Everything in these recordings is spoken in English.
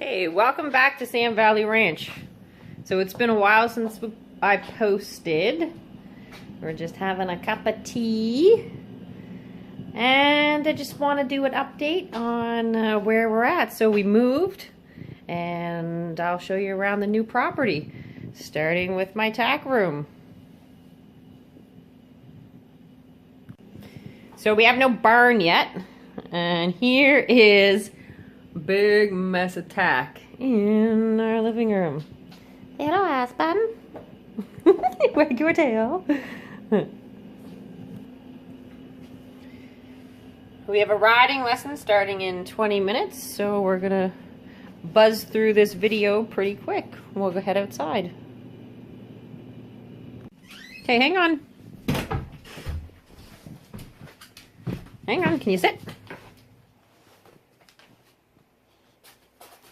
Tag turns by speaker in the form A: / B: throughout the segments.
A: Hey, welcome back to Sand Valley Ranch. So it's been a while since I posted. We're just having a cup of tea. And I just want to do an update on where we're at. So we moved, and I'll show you around the new property, starting with my tack room. So we have no barn yet, and here is big mess of tack in our living room. Hello, Aspen. Wag your tail. We have a riding lesson starting in 20 minutes, so we're gonna buzz through this video pretty quick. We'll go head outside. Okay, hang on. Hang on, can you sit?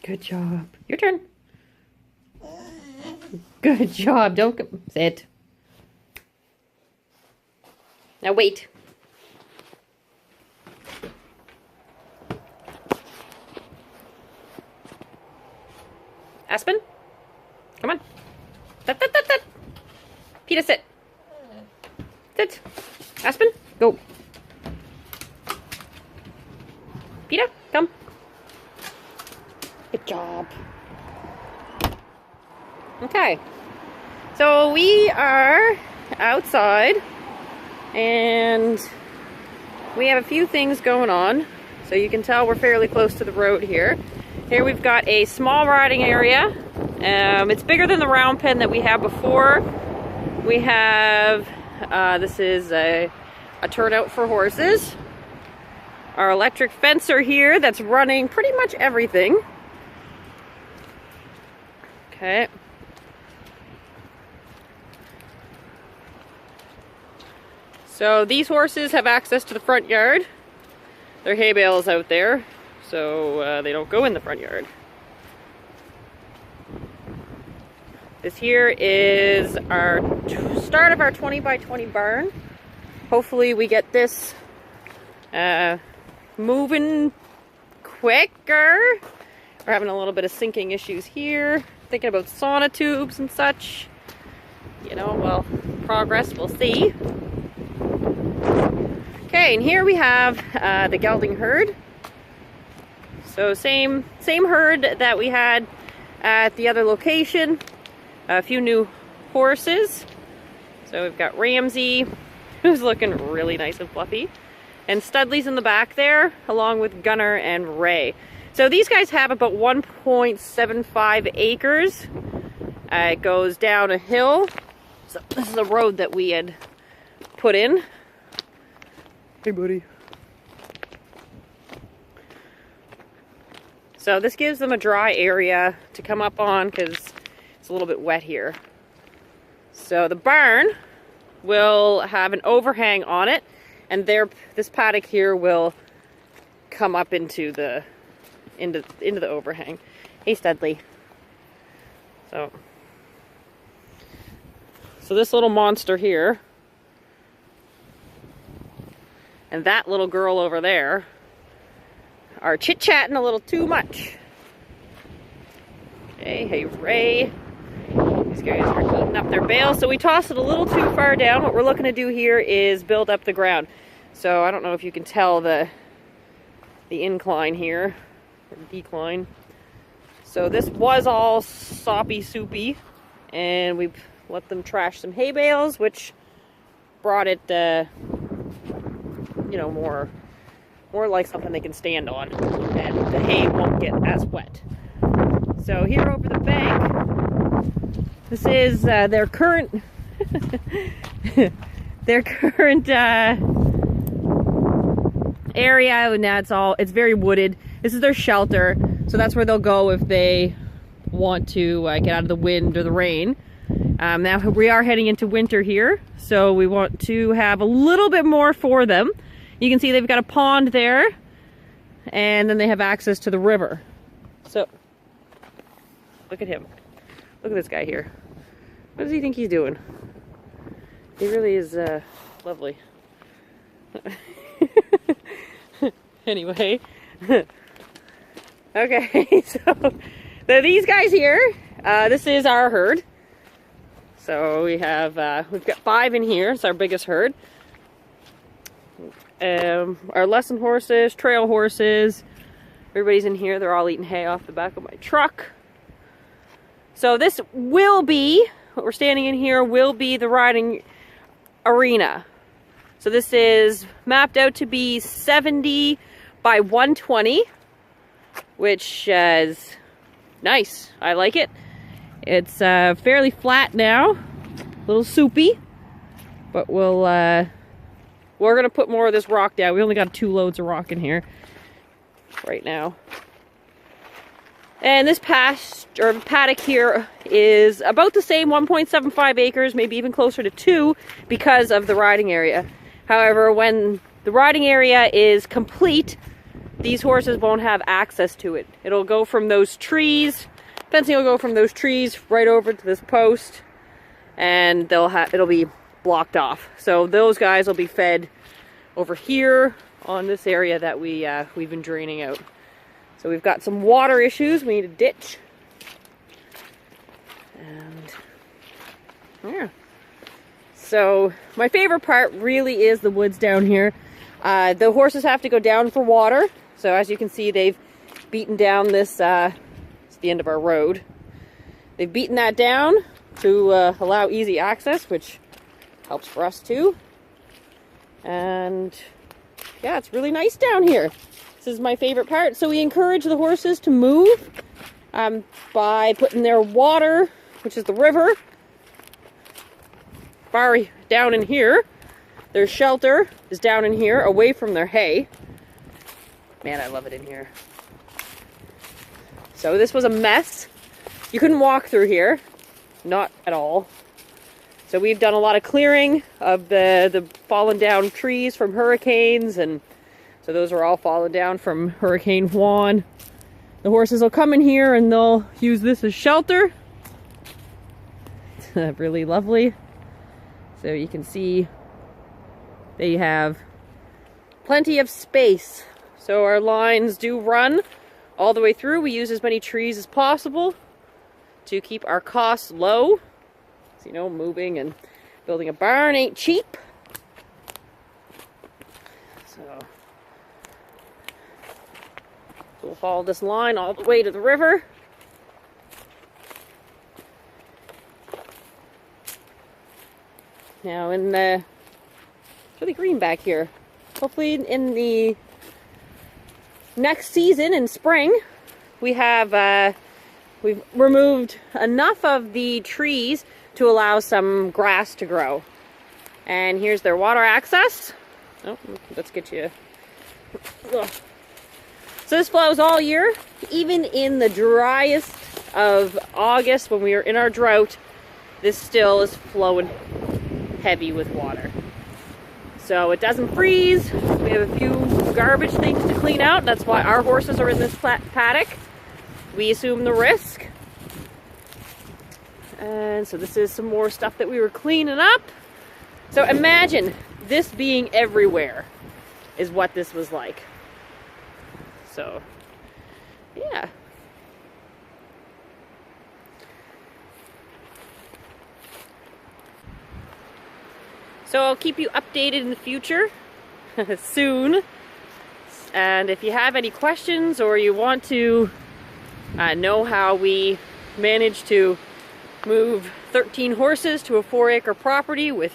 A: Good job. Your turn. Good job. Don't sit. Now wait. Aspen? Come on. Sit, sit, sit, sit. Peter, sit. Sit. Aspen, go. Peter, come. Good job. Okay, so we are outside and we have a few things going on. So you can tell we're fairly close to the road here. Here we've got a small riding area. It's bigger than the round pen that we had before. We have, this is a turnout for horses. Our electric fencer here that's running pretty much everything. Okay. So these horses have access to the front yard. Their hay bale is out there, so they don't go in the front yard. This here is our start of our 20 by 20 barn. Hopefully we get this moving quicker. We're having a little bit of sinking issues here. Thinking about sauna tubes and such. You know, well, progress, we'll see. Okay, and here we have the gelding herd. So same herd that we had at the other location. A few new horses. So we've got Ramsey, who's looking really nice and fluffy. And Studley's in the back there, along with Gunner and Ray. So these guys have about 1.75 acres. It goes down a hill. So this is a road that we had put in. Hey, buddy. So this gives them a dry area to come up on because it's a little bit wet here. So the barn will have an overhang on it, and this paddock here will come up into the overhang. Hey, Studley. So this little monster here and that little girl over there are chit-chatting a little too much. Hey, Ray. These guys are eating up their bale, so we tossed it a little too far down. What we're looking to do here is build up the ground. So I don't know if you can tell the incline here, or decline. So this was all soppy soupy, and we let them trash some hay bales, which brought it, you know, more like something they can stand on, and the hay won't get as wet. So here over the bank, this is their current area. Now it's very wooded. This is their shelter, so that's where they'll go if they want to get out of the wind or the rain. Now we are heading into winter here, so we want to have a little bit more for them. You can see they've got a pond there, and then they have access to the river. So look at him. Look at this guy here. What does he think he's doing? He really is lovely. Anyway. Okay, so So these guys here, this is our herd. So we have, we've got 5 in here. It's our biggest herd. Our lesson horses, trail horses, everybody's in here. They're all eating hay off the back of my truck. So this will be, what we're standing in here, will be the riding arena. So this is mapped out to be 70 by 120, which is nice. I like it. It's fairly flat now, a little soupy, but we're gonna put more of this rock down. We only got 2 loads of rock in here right now. And this paddock here is about the same, 1.75 acres, maybe even closer to 2, because of the riding area. However, when the riding area is complete, these horses won't have access to it. It'll go from those trees, fencing will go from those trees right over to this post, and it'll be blocked off. So those guys will be fed over here on this area that we've been draining out. So we've got some water issues. We need a ditch. And yeah. So my favorite part really is the woods down here. The horses have to go down for water. So as you can see, they've beaten down this, it's the end of our road. They've beaten that down to allow easy access, which helps for us too. And yeah, it's really nice down here. This is my favorite part. So we encourage the horses to move by putting their water, which is the river, far down in here. Their shelter is down in here, away from their hay. Man, I love it in here. So this was a mess. You couldn't walk through here. Not at all. So we've done a lot of clearing of the fallen down trees from hurricanes, and so those are all fallen down from Hurricane Juan. The horses will come in here and they'll use this as shelter. It's really lovely. So you can see they have plenty of space. So our lines do run all the way through. We use as many trees as possible to keep our costs low. So, you know, moving and building a barn ain't cheap. So we'll follow this line all the way to the river. Now it's really green back here. Hopefully in the next season in spring, we have we've removed enough of the trees to allow some grass to grow. And here's their water access. Oh, let's get you. Ugh. So this flows all year, even in the driest of August when we are in our drought. This still is flowing heavy with water. So it doesn't freeze. We have a few garbage things to clean out. That's why our horses are in this paddock. We assume the risk. And so this is some more stuff that we were cleaning up. So imagine this being everywhere is what this was like. So, yeah. So I'll keep you updated in the future soon. And if you have any questions or you want to know how we managed to move 13 horses to a 4-acre property with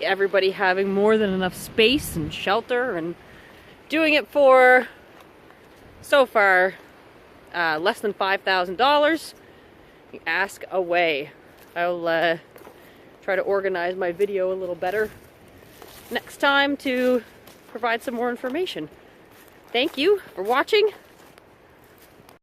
A: everybody having more than enough space and shelter, and doing it for, so far, less than $5,000, ask away. I'll try to organize my video a little better next time to provide some more information. Thank you for watching.